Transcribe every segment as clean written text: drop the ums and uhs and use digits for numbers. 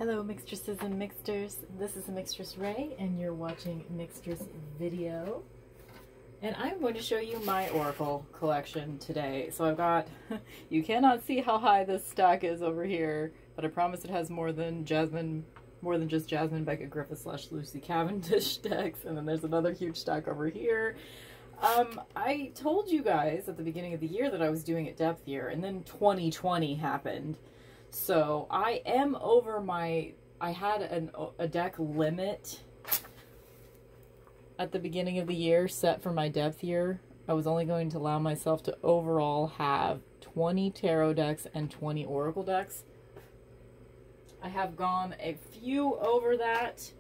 Hello mixtresses and mixters, this is Mixtress Ray and you're watching Mixtress Video. And I'm going to show you my Oracle collection today. So I've got, you cannot see how high this stack is over here, but I promise it has more than just Jasmine, Beckett, Griffith / Lucy Cavendish decks. And then there's another huge stack over here. I told you guys at the beginning of the year that I was doing it depth year, and then 2020 happened. So I am over my, I had a deck limit at the beginning of the year set for my depth year. I was only going to allow myself to overall have 20 tarot decks and 20 oracle decks. I have gone a few over that,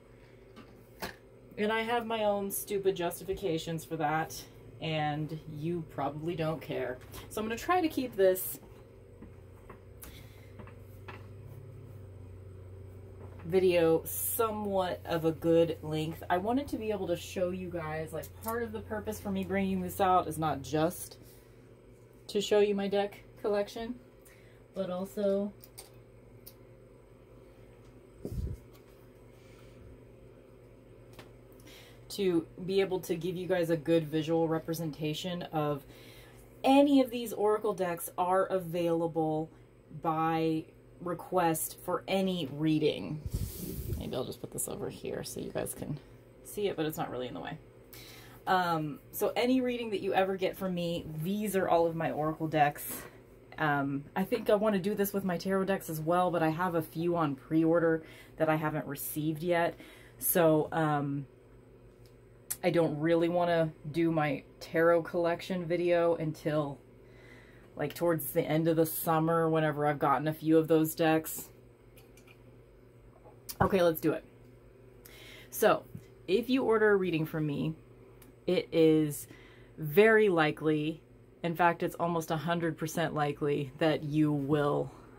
and I have my own stupid justifications for that, and you probably don't care. So I'm going to try to keep this video somewhat of a good length. I wanted to be able to show you guys, like, part of the purpose for me bringing this out is not just to show you my deck collection, but also to be able to give you guys a good visual representation of any of these oracle decks are available by request for any reading. Maybe I'll just put this over here so you guys can see it, but it's not really in the way. So any reading that you ever get from me, these are all of my oracle decks. I think I want to do this with my tarot decks as well, but I have a few on pre-order that I haven't received yet. So I don't really want to do my tarot collection video until like towards the end of the summer, whenever I've gotten a few of those decks. Okay, let's do it. So if you order a reading from me, it is very likely, in fact, it's almost 100% likely that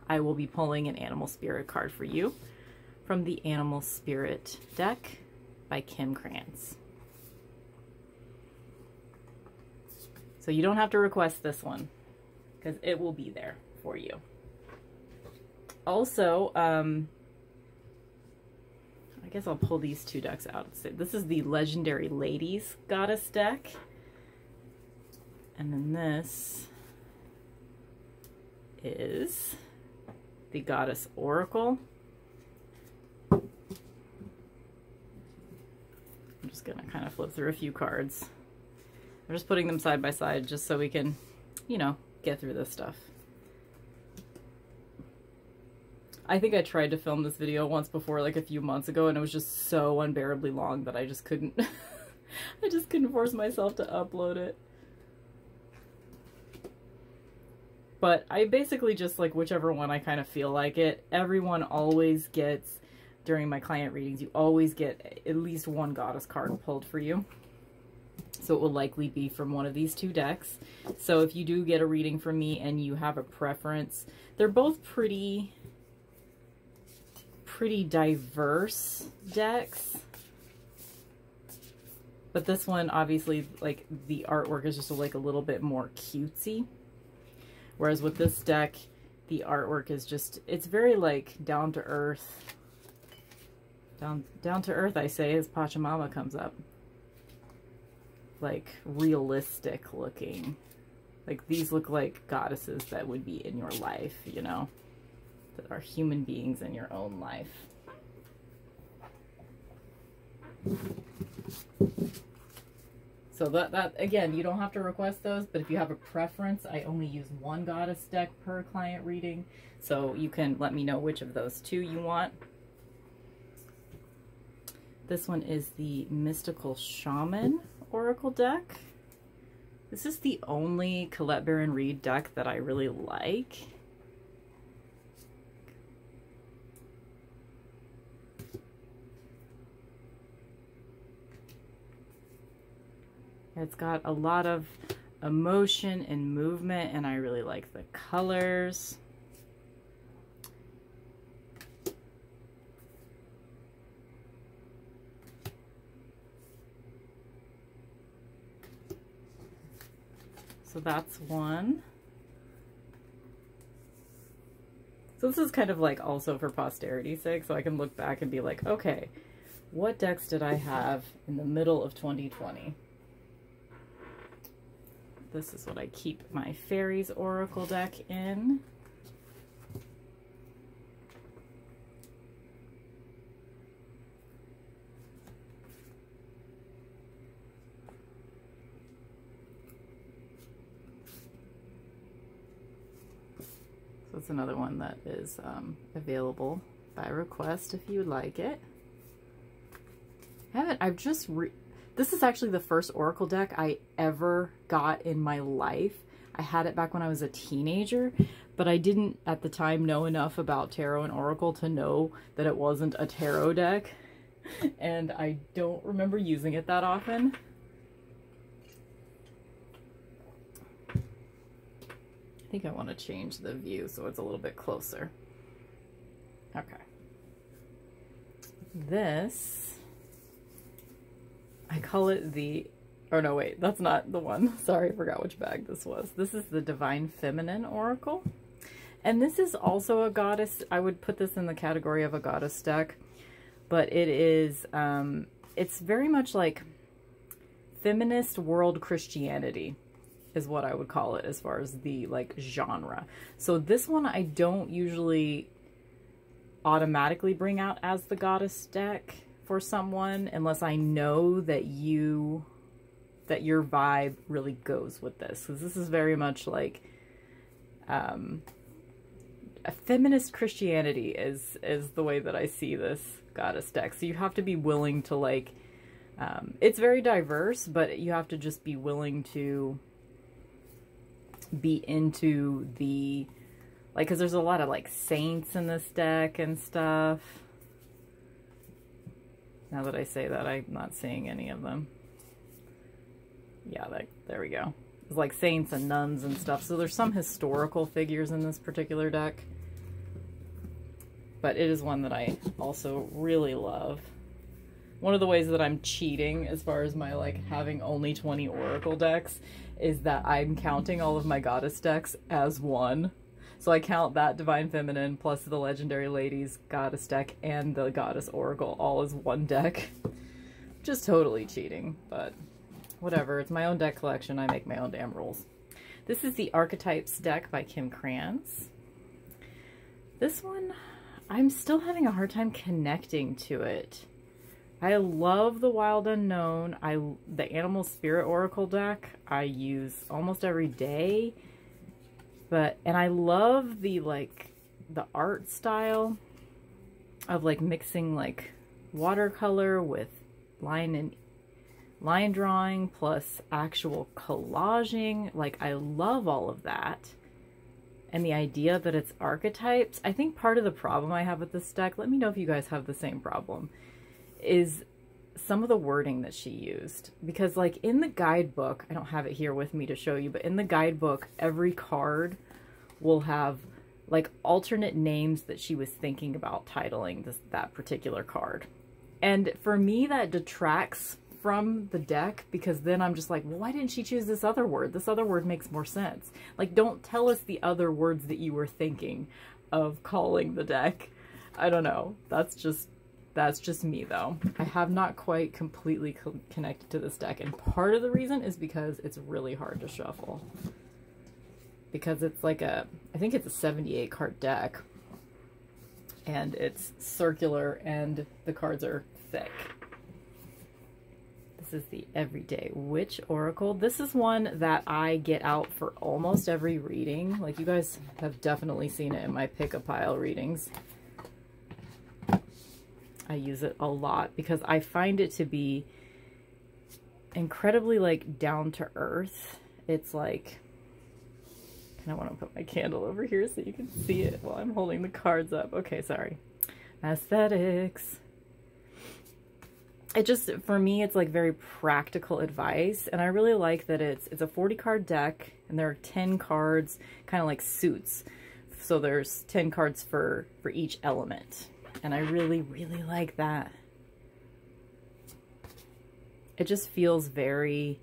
I will be pulling an Animal Spirit card for you from the Animal Spirit deck by Krantz. So you don't have to request this one, because it will be there for you. Also, I guess I'll pull these two decks out. This is the Legendary Ladies Goddess deck. And then this is the Goddess Oracle. I'm just gonna kind of flip through a few cards. I'm just putting them side by side just so we can, you know, get through this stuff. I think I tried to film this video once before, like a few months ago, and it was just so unbearably long that I just couldn't I just couldn't force myself to upload it. But I basically just, like, whichever one I kind of feel like it. Everyone always gets, during my client readings, you always get at least one goddess card pulled for you. So it will likely be from one of these two decks. So if you do get a reading from me and you have a preference, they're both pretty diverse decks. But this one, obviously, like, the artwork is just like a little bit more cutesy. Whereas with this deck, the artwork is just, it's very, like, down to earth. Down to earth, I say, as Pachamama comes up. Like, realistic looking. Like, these look like goddesses that would be in your life, you know, that are human beings in your own life. So that again, you don't have to request those, but if you have a preference, I only use one goddess deck per client reading, so you can let me know which of those two you want. This one is the Mystical Shaman Oracle deck. This is the only Colette Baron Reid deck that I really like. It's got a lot of emotion and movement, and I really like the colors. So that's one. So this is kind of like also for posterity's sake, so I can look back and be like, okay, what decks did I have in the middle of 2020? This is what I keep my Fairies Oracle deck in. So it's another one that is available by request if you would like it. This is actually the first Oracle deck I ever got in my life. I had it back when I was a teenager, but I didn't at the time know enough about Tarot and Oracle to know that it wasn't a tarot deck. And I don't remember using it that often. I think I want to change the view so it's a little bit closer. Okay. This, I call it the, oh no wait, that's not the one. Sorry, I forgot which bag this was. This is the Divine Feminine Oracle. And this is also a goddess. I would put this in the category of a goddess deck. But it is, it's very much like feminist world Christianity is what I would call it as far as the like genre. So this one I don't usually automatically bring out as the goddess deck for someone unless I know that your vibe really goes with this. Because this is very much like a feminist Christianity is the way that I see this goddess deck. So you have to be willing to like, it's very diverse, but you have to just be willing to be into the, like, because there's a lot of like saints in this deck and stuff. Now that I say that, I'm not seeing any of them. Yeah, there we go. It's like saints and nuns and stuff. So there's some historical figures in this particular deck. But it is one that I also really love. One of the ways that I'm cheating as far as my like having only 20 Oracle decks is that I'm counting all of my goddess decks as one. So I count that Divine Feminine plus the Legendary Ladies goddess deck and the Goddess Oracle all as one deck. Just totally cheating, but whatever. It's my own deck collection. I make my own damn rules. This is the Archetypes deck by Krantz. This one, I'm still having a hard time connecting to it. I love the Wild Unknown. The Animal Spirit Oracle deck I use almost every day. And I love the art style of like mixing like watercolor with line drawing plus actual collaging. Like I love all of that. And the idea that it's archetypes, I think part of the problem I have with this deck, let me know if you guys have the same problem, is some of the wording that she used. Because like in the guidebook, I don't have it here with me to show you, but in the guidebook, every card will have like alternate names that she was thinking about titling that particular card. And for me, that detracts from the deck, because then I'm just like, well, why didn't she choose this other word? This other word makes more sense. Like, don't tell us the other words that you were thinking of calling the deck. I don't know. That's just me though. I have not quite completely connected to this deck, and part of the reason is because it's really hard to shuffle. Because it's like I think it's a 78 card deck, and it's circular and the cards are thick. This is the Everyday Witch Oracle. This is one that I get out for almost every reading. Like, you guys have definitely seen it in my pick-a-pile readings. I use it a lot because I find it to be incredibly like down to earth. It's like, I want to put my candle over here so you can see it while I'm holding the cards up. Okay, sorry. Aesthetics. It just, for me, it's like very practical advice, and I really like that it's a 40 card deck, and there are 10 cards, kind of like suits. So there's 10 cards for each element. And I really, really like that. It just feels very,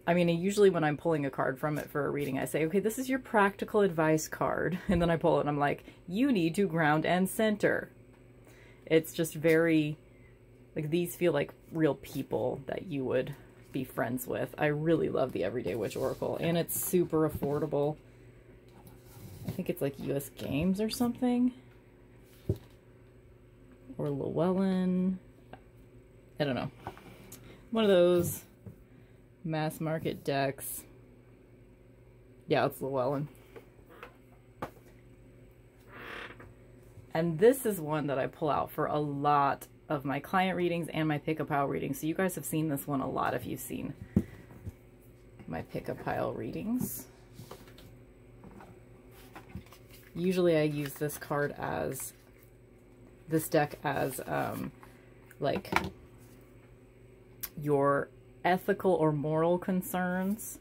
I mean, usually when I'm pulling a card from it for a reading, I say, okay, this is your practical advice card. And then I pull it and I'm like, you need to ground and center. It's just very, like, these feel like real people that you would be friends with. I really love the Everyday Witch Oracle, and it's super affordable. I think it's like US Games or something. Or Llewellyn. I don't know. One of those mass market decks. Yeah, it's Llewellyn. And this is one that I pull out for a lot of my client readings and my pick-a-pile readings. So you guys have seen this one a lot if you've seen my pick-a-pile readings. Usually I use this card as, this deck as, like, your ethical or moral concerns,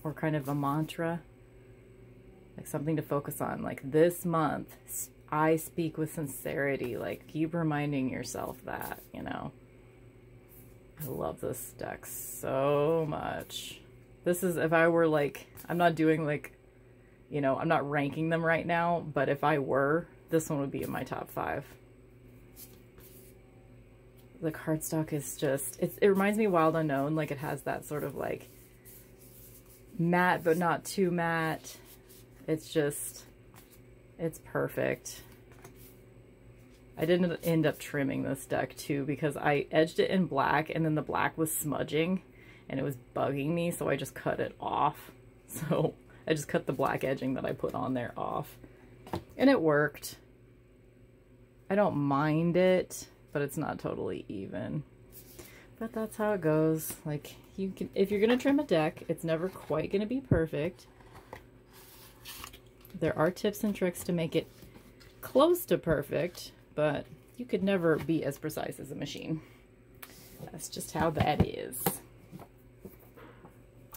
or kind of a mantra, like something to focus on. Like, this month I speak with sincerity. Like, keep reminding yourself that, you know. I love this deck so much. This is, if I were like, I'm not doing like, you know, I'm not ranking them right now, but if I were, this one would be in my top 5. The cardstock is just, it reminds me of Wild Unknown. Like, it has that sort of like matte, but not too matte. It's just, it's perfect. I didn't end up trimming this deck too, because I edged it in black and then the black was smudging and it was bugging me, so I just cut it off. So I just cut the black edging that I put on there off, and it worked. I don't mind it, but it's not totally even. But that's how it goes. Like, you can, if you're gonna trim a deck, it's never quite gonna be perfect. There are tips and tricks to make it close to perfect, but you could never be as precise as a machine. That's just how that is.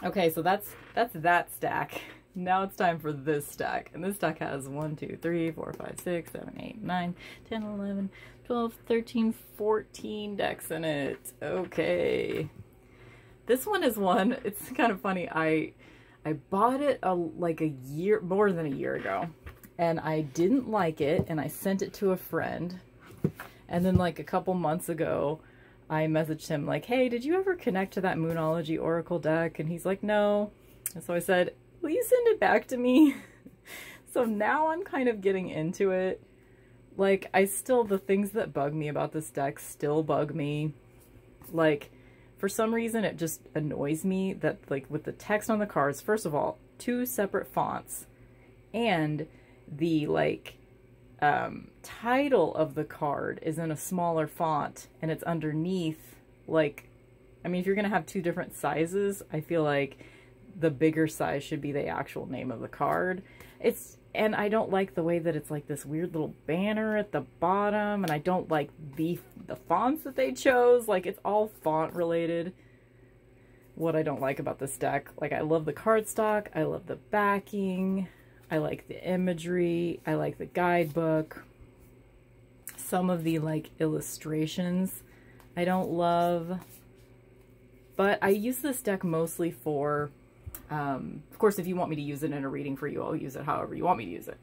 Okay, so that's that stack. Now it's time for this stack. And this stack has 1, 2, 3, 4, 5, 6, 7, 8, 9, 10, 11, 12, 13, 14 decks in it. Okay. This one is one, it's kind of funny. I bought it like a year, more than a year ago. And I didn't like it, and I sent it to a friend. And then like a couple months ago, I messaged him like, hey, did you ever connect to that Moonology Oracle deck? And he's like, no. And so I said, will you send it back to me? So now I'm kind of getting into it. Like, the things that bug me about this deck still bug me. Like, for some reason, it just annoys me that, like, with the text on the cards, first of all, 2 separate fonts, and the, like, title of the card is in a smaller font, and it's underneath, like, I mean, if you're going to have 2 different sizes, I feel like the bigger size should be the actual name of the card. And I don't like the way that it's like this weird little banner at the bottom, and I don't like the fonts that they chose. Like, it's all font related. What I don't like about this deck, like, I love the cardstock, I love the backing, I like the imagery, I like the guidebook. Some of the, like, illustrations I don't love. But I use this deck mostly for, of course, if you want me to use it in a reading for you, I'll use it however you want me to use it.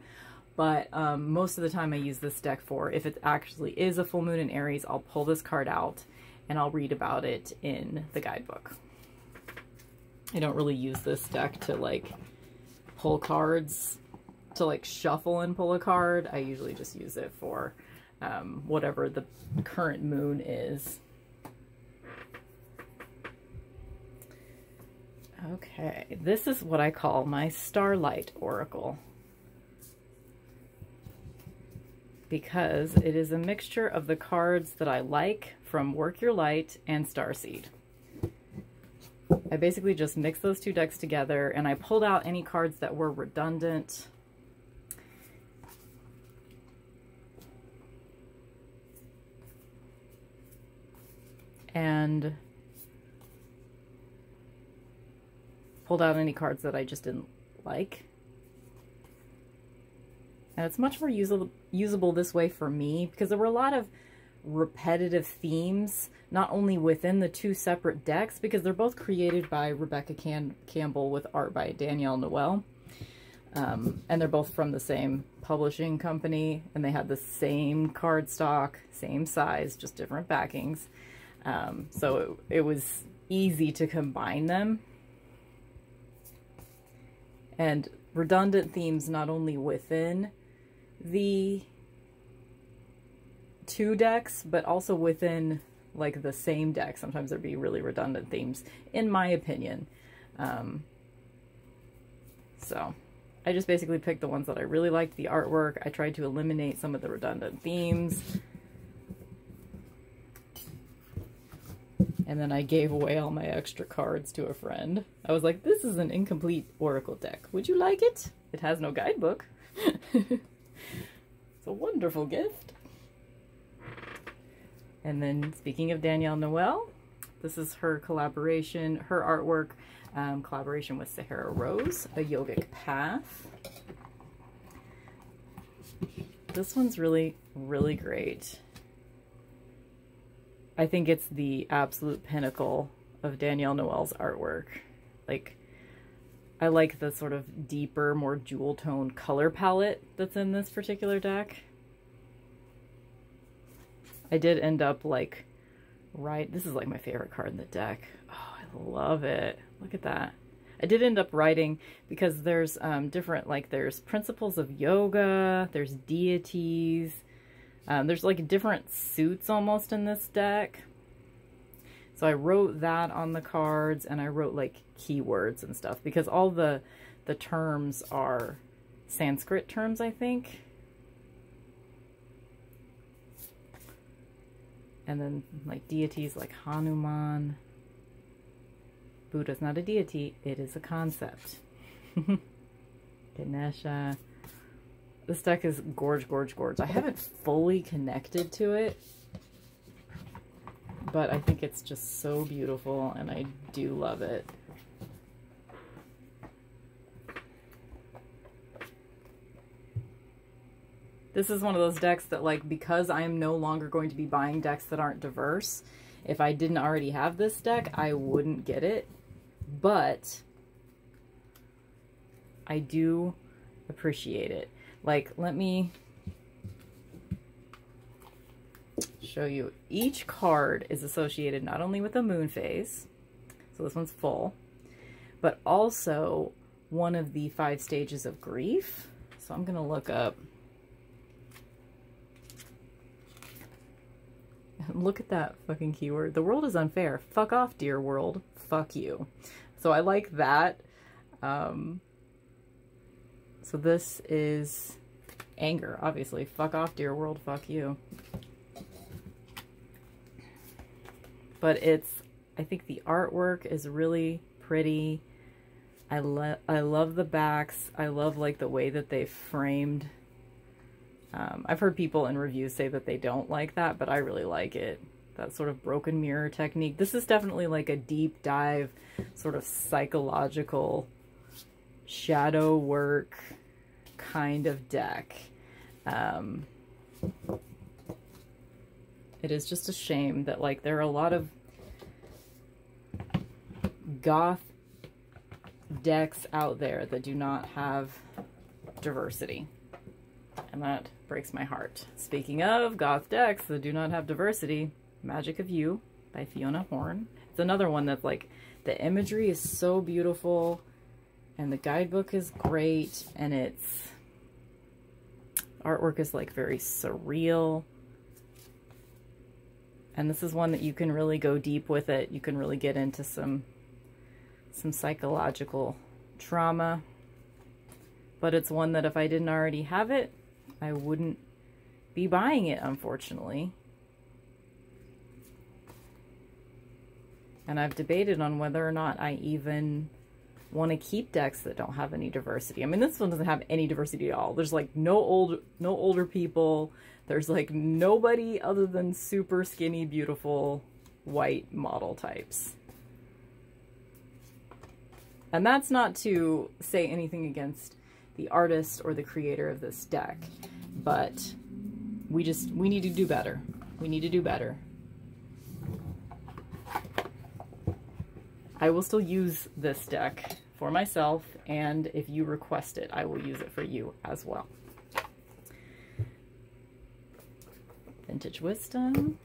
But most of the time I use this deck for, if it actually is a full moon in Aries, I'll pull this card out and I'll read about it in the guidebook. I don't really use this deck to, like, pull cards, to, like, shuffle and pull a card. I usually just use it for whatever the current moon is. Okay, this is what I call my Starlight Oracle, because it is a mixture of the cards that I like from Work Your Light and Starseed. I basically just mixed those 2 decks together, and I pulled out any cards that were redundant. And pulled out any cards that I just didn't like. And it's much more usable this way for me, because there were a lot of repetitive themes, not only within the two separate decks, because they're both created by Rebecca Campbell with art by Danielle Noel. And they're both from the same publishing company, and they had the same cardstock, same size, just different backings. So it was easy to combine them. And redundant themes not only within the two decks, but also within like the same deck. Sometimes there'd be really redundant themes, in my opinion. So I just basically picked the ones that I really liked the artwork. I tried to eliminate some of the redundant themes. And then I gave away all my extra cards to a friend. I was like, this is an incomplete Oracle deck. Would you like it? It has no guidebook. It's a wonderful gift. And then speaking of Danielle Noel, this is her collaboration, her artwork, collaboration with Sahara Rose, A Yogic Path. This one's really, really great. I think it's the absolute pinnacle of Danielle Noel's artwork. Like, I like the sort of deeper, more jewel tone color palette that's in this particular deck. I did end up like, this is like my favorite card in the deck. Oh, I love it. Look at that. I did end up writing, because there's different, like there's principles of yoga, there's deities, there's like different suits almost in this deck. So I wrote that on the cards, and I wrote like keywords and stuff, because all the terms are Sanskrit terms, I think. And then like deities like Hanuman. Buddha's not a deity, it is a concept. Ganesha. This deck is gorge, gorge, gorge. I haven't fully connected to it, but I think it's just so beautiful, and I do love it. This is one of those decks that, like, because I'm no longer going to be buying decks that aren't diverse, if I didn't already have this deck, I wouldn't get it. But I do appreciate it. Like, let me show you. Each card is associated not only with a moon phase, so this one's full, but also one of the 5 stages of grief. So I'm going to look up. Look at that fucking keyword. The world is unfair. Fuck off, dear world. Fuck you. So I like that. So this is anger, obviously. Fuck off, dear world. Fuck you. But I think the artwork is really pretty. I love the backs. I love like the way that they framed. I've heard people in reviews say that they don't like that, but I really like it. That sort of broken mirror technique. This is definitely like a deep dive, sort of psychological shadow work kind of deck. It is just a shame that like there are a lot of goth decks out there that do not have diversity. And that breaks my heart. Speaking of goth decks that do not have diversity, Magic of You by Fiona Horn. It's another one that's like, the imagery is so beautiful, and the guidebook is great, and its artwork is like very surreal. And this is one that you can really go deep with it. You can really get into some psychological trauma. But it's one that if I didn't already have it, I wouldn't be buying it, unfortunately. And I've debated on whether or not I even want to keep decks that don't have any diversity. I mean, this one doesn't have any diversity at all. There's like no older people. There's like nobody other than super skinny, beautiful white model types. And that's not to say anything against the artist or the creator of this deck, but we need to do better. We need to do better. I will still use this deck for myself, and if you request it, I will use it for you as well. Vintage Wisdom.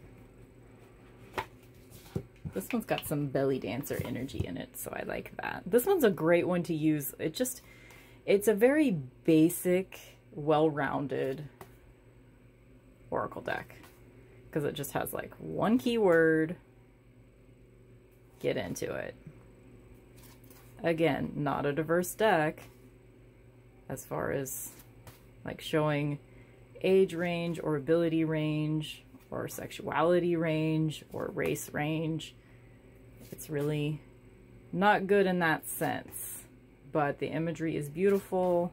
This one's got some belly dancer energy in it, so I like that. This one's a great one to use. It's a very basic, well-rounded oracle deck, because it just has like one keyword. Get into it. Again, not a diverse deck as far as like showing age range or ability range or sexuality range or race range. It's really not good in that sense, but the imagery is beautiful,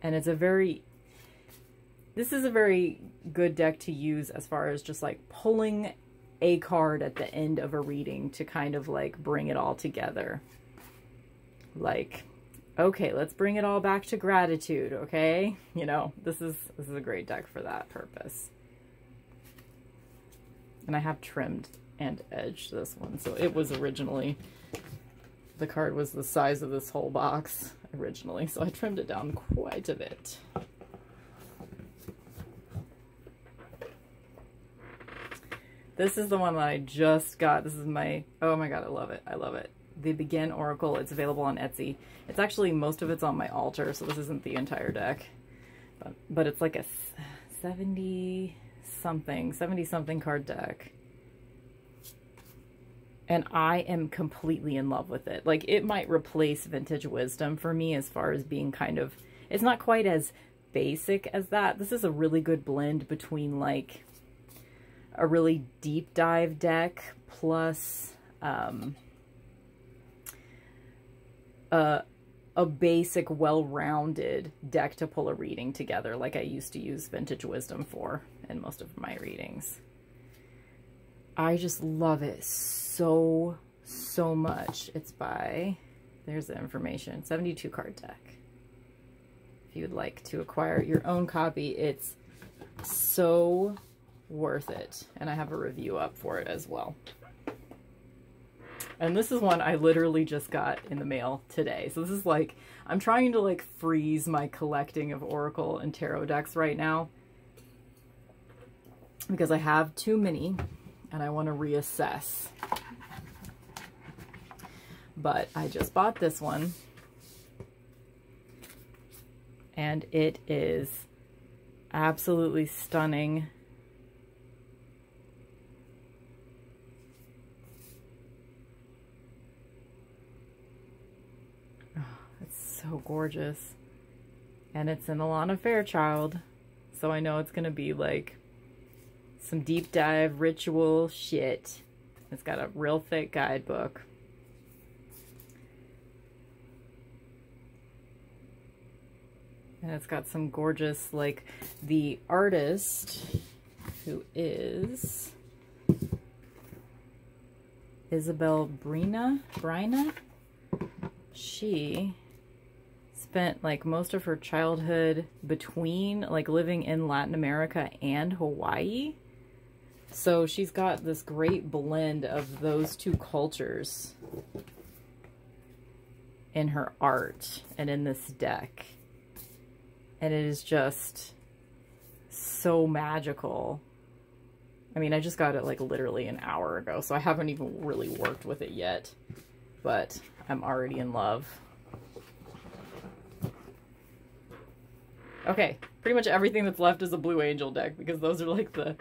and this is a very good deck to use as far as just like pulling a card at the end of a reading to kind of like bring it all together. Like, okay, let's bring it all back to gratitude, okay? You know, this is a great deck for that purpose. And I have trimmed and edged this one, so it was originally, the card was the size of this whole box originally, so I trimmed it down quite a bit. This is the one that I just got. This is my, oh my god, I love it. I love it. The Begin Oracle. It's available on Etsy. It's actually, most of it's on my altar, so this isn't the entire deck. But it's like a 70-something card deck. And I am completely in love with it. Like, it might replace Vintage Wisdom for me as far as being kind of, it's not quite as basic as that. This is a really good blend between like a really deep dive deck plus a basic well-rounded deck to pull a reading together, like I used to use Vintage Wisdom for in most of my readings. I just love it so much. It's by, there's the information, 72 card deck. If you would like to acquire your own copy, it's so worth it. And I have a review up for it as well. And this is one I literally just got in the mail today. So this is like, I'm trying to like freeze my collecting of Oracle and Tarot decks right now, because I have too many and I want to reassess. But I just bought this one, and it is absolutely stunning. Oh, it's so gorgeous. And it's an Alana Fairchild, so I know it's going to be like some deep dive ritual shit. It's got a real thick guidebook. And it's got some gorgeous, like, the artist, who is Isabel Brina, she spent, like, most of her childhood between, like, living in Latin America and Hawaii. So she's got this great blend of those two cultures in her art and in this deck. And it is just so magical. I mean, I just got it like literally an hour ago, so I haven't even really worked with it yet, but I'm already in love. Okay, pretty much everything that's left is a Blue Angel deck, because those are like the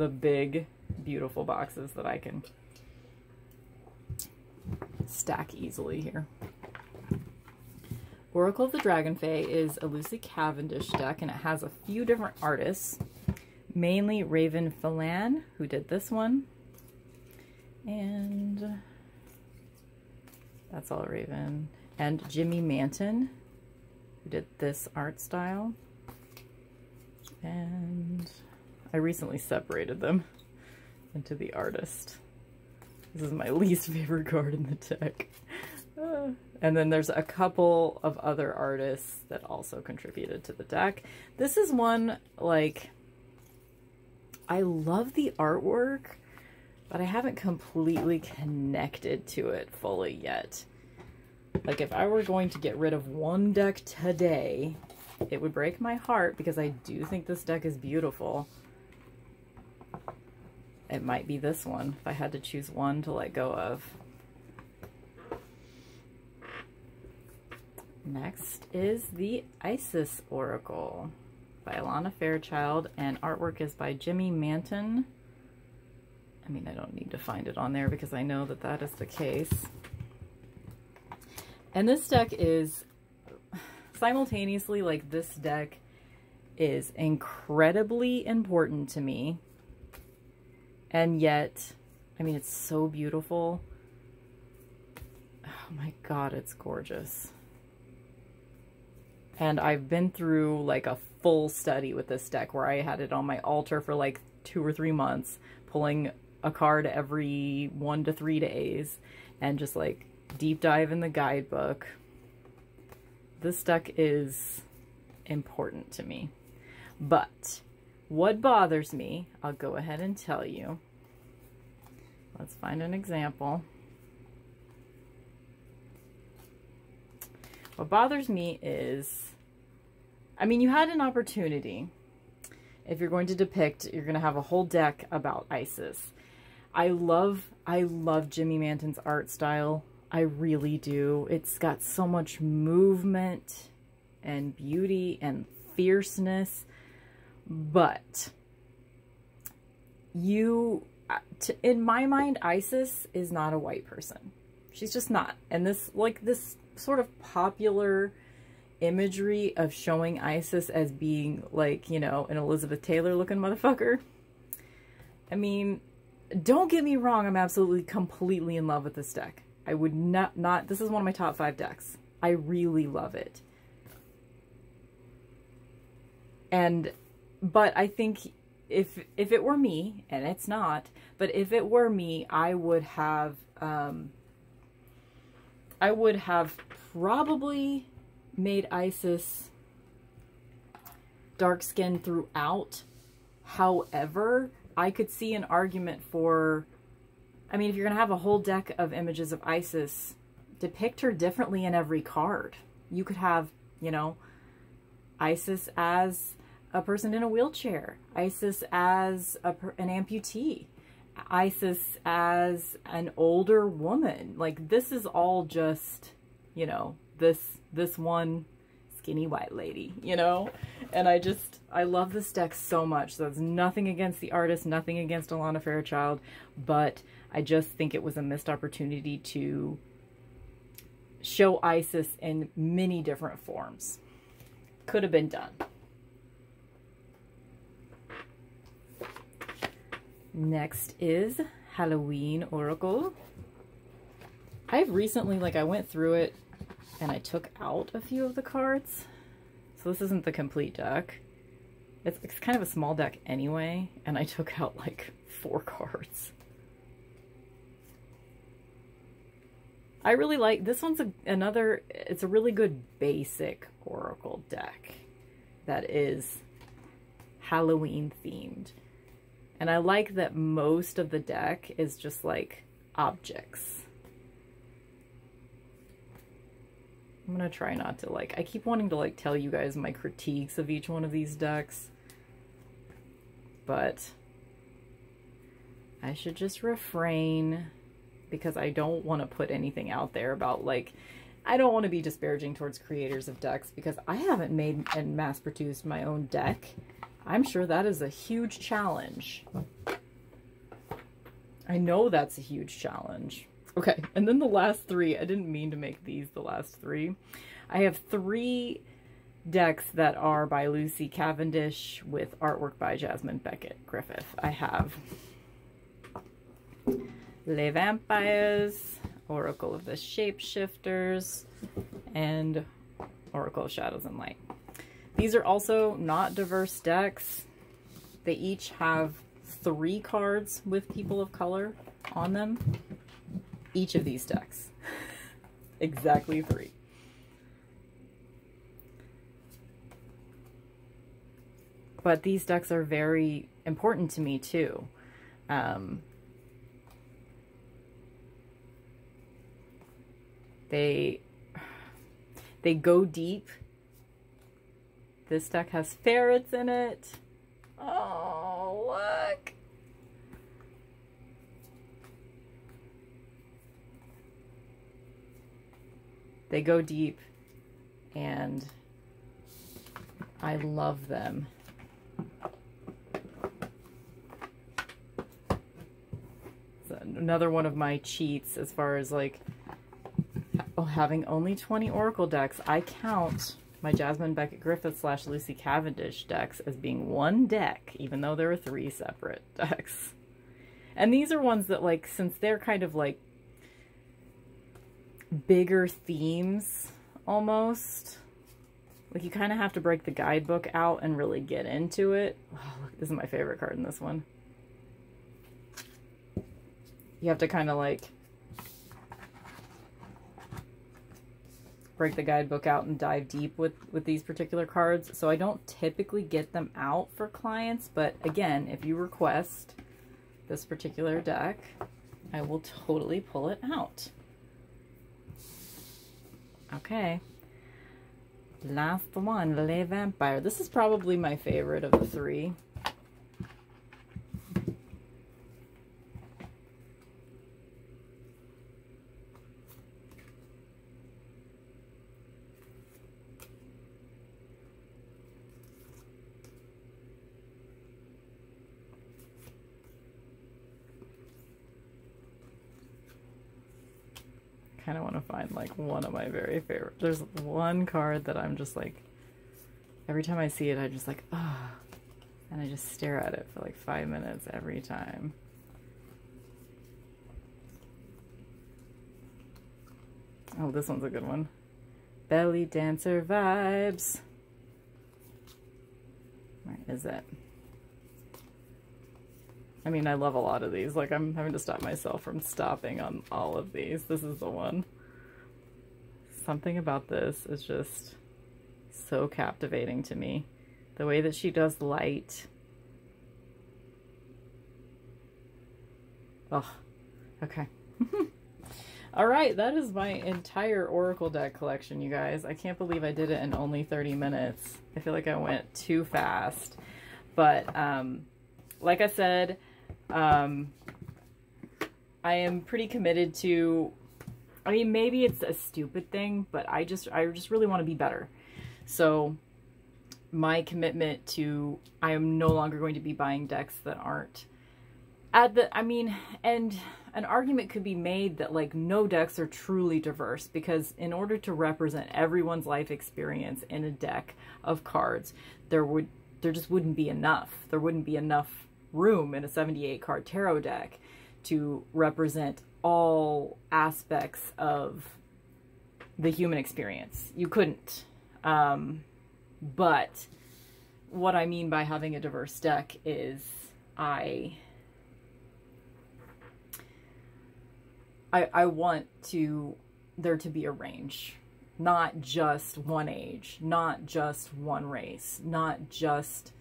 big, beautiful boxes that I can stack easily here. Oracle of the Dragon Fae is a Lucy Cavendish deck, and it has a few different artists, mainly Raven Phelan, who did this one, and that's all Raven, and Jimmy Manton, who did this art style, and I recently separated them into the artist. This is my least favorite card in the deck. And then there's a couple of other artists that also contributed to the deck. This is one, like, I love the artwork, but I haven't completely connected to it fully yet. Like, if I were going to get rid of one deck today, it would break my heart because I do think this deck is beautiful. It might be this one if I had to choose one to let go of. Next is the Isis Oracle by Alana Fairchild, and artwork is by Jimmy Manton. I mean, I don't need to find it on there because I know that that is the case. And this deck is simultaneously, like, this deck is incredibly important to me. And yet, I mean, it's so beautiful. Oh my God, it's gorgeous. And I've been through like a full study with this deck where I had it on my altar for like 2 or 3 months, pulling a card every 1 to 3 days and just like deep dive in the guidebook. This deck is important to me. But what bothers me, I'll go ahead and tell you. Let's find an example. What bothers me is, I mean, you had an opportunity. If you're going to depict, you're going to have a whole deck about Isis. I love Jimmy Manton's art style. I really do. It's got so much movement and beauty and fierceness. But in my mind, Isis is not a white person. She's just not. And this, like, this sort of popular imagery of showing Isis as being like, you know, an Elizabeth Taylor looking motherfucker. I mean, don't get me wrong, I'm absolutely completely in love with this deck. I would not, this is one of my top 5 decks. I really love it. But I think if it were me, and it's not, but if it were me, I would have probably made Isis dark skinned throughout. However, I could see an argument for, I mean, if you're going to have a whole deck of images of Isis, depict her differently in every card. You could have, you know, Isis as a person in a wheelchair, Isis as an amputee, Isis as an older woman. Like, this is all just, you know, this one skinny white lady, you know? And I love this deck so much. So it's nothing against the artist, nothing against Alana Fairchild, but I just think it was a missed opportunity to show Isis in many different forms. Could have been done. Next is Halloween Oracle. I've recently, like, I went through it and I took out a few of the cards. So this isn't the complete deck. It's kind of a small deck anyway, and I took out like 4 cards. I really like, this one's it's a really good basic Oracle deck that is Halloween themed. And I like that most of the deck is just like objects. I'm gonna try not to, like, I keep wanting to like tell you guys my critiques of each one of these decks, but I should just refrain because I don't want to put anything out there about, like, I don't want to be disparaging towards creators of decks because I haven't made and mass produced my own deck. I'm sure that is a huge challenge. I know that's a huge challenge. Okay, and then the last 3, I didn't mean to make these the last 3. I have 3 decks that are by Lucy Cavendish with artwork by Jasmine Beckett, Griffith. I have Les Vampires, Oracle of the Shapeshifters, and Oracle of Shadows and Light. These are also not diverse decks. They each have 3 cards with people of color on them. Each of these decks. Exactly 3. but these decks are very important to me too. They go deep. This deck has ferrets in it. Oh, look. They go deep, and I love them. It's another one of my cheats as far as like having only 20 Oracle decks. I count my Jasmine, Beckett, Griffith / Lucy Cavendish decks as being one deck, even though there are 3 separate decks. And these are ones that, like, since they're kind of like bigger themes almost, like, you kind of have to break the guidebook out and really get into it. Oh, look, this is my favorite card in this one. You have to kind of like break the guidebook out and dive deep with these particular cards. So I don't typically get them out for clients, but again, if you request this particular deck, I will totally pull it out. Okay. Last one, Le Vampire. This is probably my favorite of the 3. Kind of want to find like one of my very favorite. There's one card that I'm just like, every time I see it, I just like, ah, oh, and I just stare at it for like 5 minutes every time. Oh, this one's a good one. Belly Dancer Vibes. Where is it? I mean, I love a lot of these. Like, I'm having to stop myself from stopping on all of these. This is the one. Something about this is just so captivating to me. The way that she does light. Oh, okay. All right, that is my entire Oracle deck collection, you guys. I can't believe I did it in only 30 minutes. I feel like I went too fast. But, like I said, I am pretty committed to, I mean, maybe it's a stupid thing, but I just really want to be better. So my commitment to, I am no longer going to be buying decks that aren't at the, I mean, and an argument could be made that like no decks are truly diverse, because in order to represent everyone's life experience in a deck of cards, there just wouldn't be enough. There wouldn't be enough room in a 78 card tarot deck to represent all aspects of the human experience. You couldn't. But what I mean by having a diverse deck is I want there to be a range, not just one age, not just one race, not just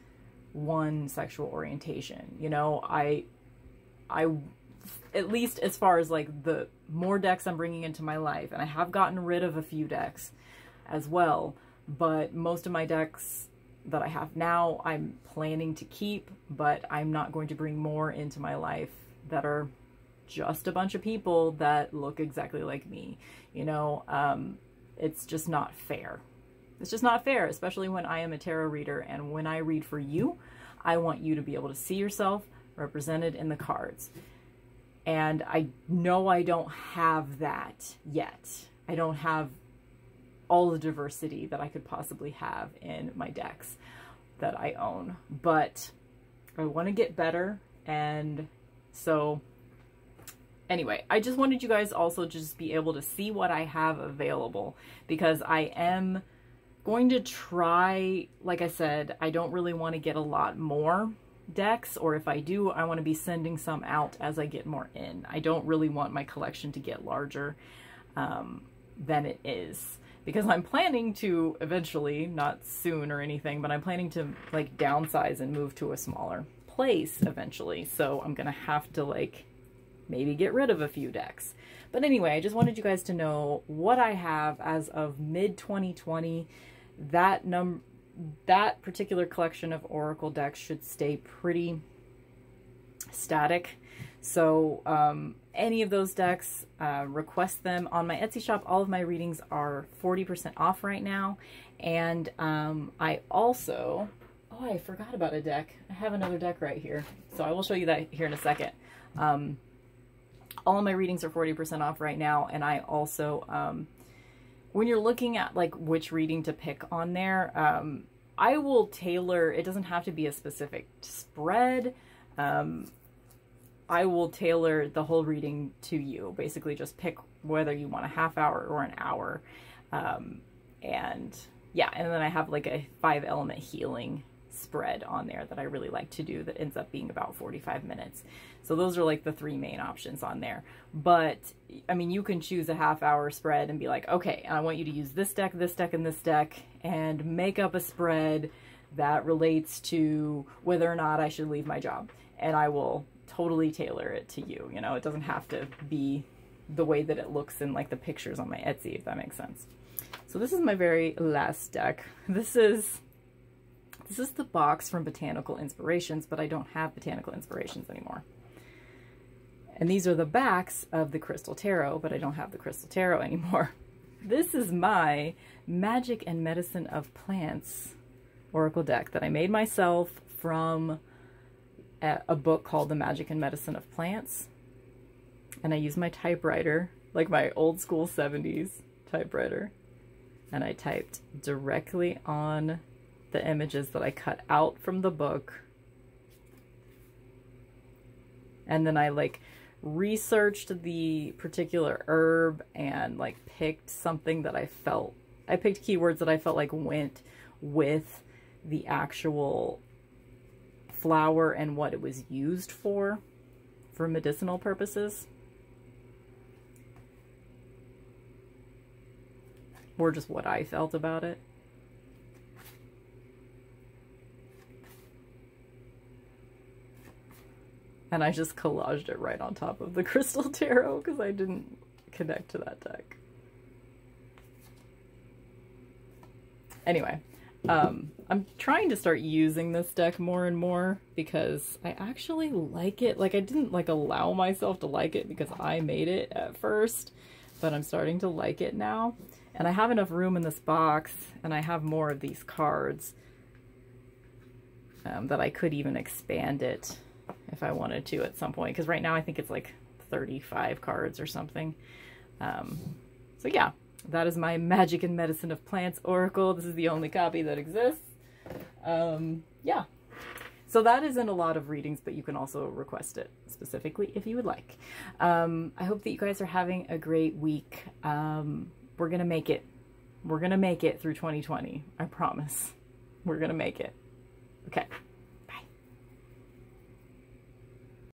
one sexual orientation. You know, I at least as far as like the more decks I'm bringing into my life, and I have gotten rid of a few decks as well, but most of my decks that I have now I'm planning to keep, but I'm not going to bring more into my life that are just a bunch of people that look exactly like me. You know, it's just not fair. It's just not fair, especially when I am a tarot reader, and when I read for you, I want you to be able to see yourself represented in the cards. And I know I don't have that yet. I don't have all the diversity that I could possibly have in my decks that I own, but I want to get better. And so anyway, I just wanted you guys also just be able to see what I have available, because I am going to try, like I said, I don't really want to get a lot more decks, or if I do, I want to be sending some out as I get more in. I don't really want my collection to get larger than it is. because I'm planning to eventually, not soon or anything, but I'm planning to like downsize and move to a smaller place eventually. So I'm gonna have to like maybe get rid of a few decks. But anyway, I just wanted you guys to know what I have as of mid-2020. That particular collection of Oracle decks should stay pretty static. So any of those decks, request them on my Etsy shop. All of my readings are 40% off right now. And I also, oh, I forgot about a deck. I have another deck right here. So I will show you that here in a second. All of my readings are 40% off right now. And I also, when you're looking at like which reading to pick on there, I will tailor, it doesn't have to be a specific spread. I will tailor the whole reading to you. Basically just pick whether you want a half hour or an hour. And yeah, and then I have like a 5-element healing spread on there that I really like to do that ends up being about 45 minutes. So those are like the 3 main options on there. But I mean, you can choose a half-hour spread and be like, okay, I want you to use this deck, and this deck, and make up a spread that relates to whether or not I should leave my job. And I will totally tailor it to you. You know, it doesn't have to be the way that it looks in like the pictures on my Etsy, if that makes sense. So this is my very last deck. This is the box from Botanical Inspirations, but I don't have Botanical Inspirations anymore. And these are the backs of the Crystal Tarot, but I don't have the Crystal Tarot anymore. This is my Magic and Medicine of Plants Oracle deck that I made myself from a book called The Magic and Medicine of Plants. And I use my typewriter, like my old school 70s typewriter. And I typed directly on the images that I cut out from the book. And then I like researched the particular herb and like picked something that I picked keywords that I felt like went with the actual flower and what it was used for medicinal purposes. Or just what I felt about it. And I just collaged it right on top of the Crystal Tarot because I didn't connect to that deck. Anyway, I'm trying to start using this deck more and more because I actually like it. Like, I didn't like allow myself to like it because I made it at first, but I'm starting to like it now. And I have enough room in this box, and I have more of these cards that I could even expand it if I wanted to at some point, because right now I think it's like 35 cards or something. So yeah, that is my Magic and Medicine of Plants Oracle. This is the only copy that exists. Yeah, so that is in a lot of readings, but you can also request it specifically if you would like. I hope that you guys are having a great week. We're gonna make it. We're gonna make it through 2020. I promise. We're gonna make it. Okay.